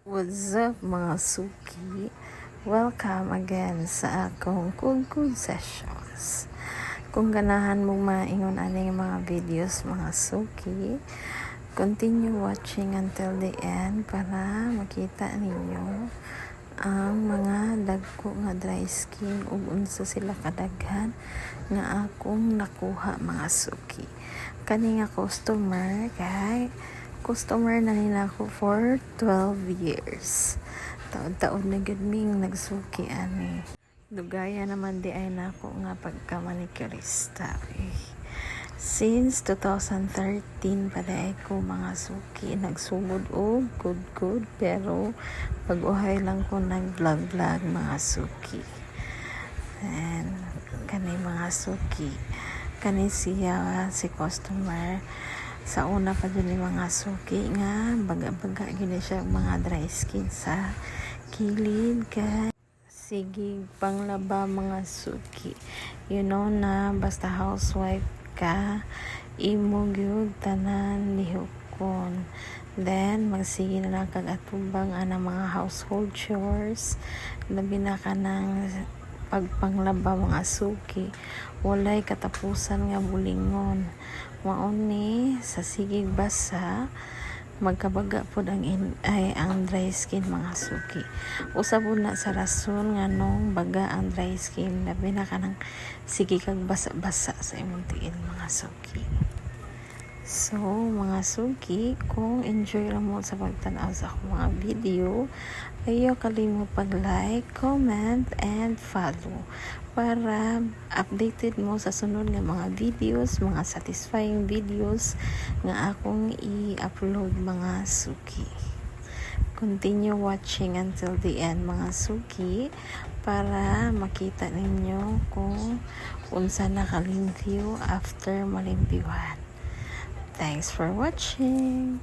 What's up mga suki? Welcome again sa akong Kudkud Sessions. Kung ganahan mong maingon aning mga videos mga suki, continue watching until the end para makita ninyo ang mga dagko nga dry skin ug unsa sila kadaghan nga akong nakuha mga suki. Kani nga customer na nila ako for 12 years. Taon-taon na gud ming nagsuki ani. Dugaya naman di ay nako nga pagka-manicurista. Since 2013 pa ay ko mga suki nagsugod og good pero pag-uhay lang ko nag-vlog mga suki. And kani mga suki, kani siya si customer sa una pa dun mga suki nga baga-baga gina siya mga dry skin sa kilid kay sige panglaba mga suki. You know na basta housewife ka imo gyud tanan lihokon, then magsige na lang kag atubang ana mga household chores, labi na ka ng pagpanglaba mga suki, walay katapusan nga bulingon. Mauni sa sigig basa magkabaga pod ang dry skin mga suki. Usa pod na sa rason nga nung baga ang dry skin labi na kanang sige kag basa-basa sa imong tiil mga suki. So mga suki, kung enjoy lang mo sa pagtanaw sa akong mga video, ayaw kalimot pag-like, comment, and follow para updated mo sa sunod nga mga videos, mga satisfying videos nga akong i-upload mga suki. Continue watching until the end mga suki para makita ninyo kung unsa nakalimpyo after malimpiwan. Thanks for watching.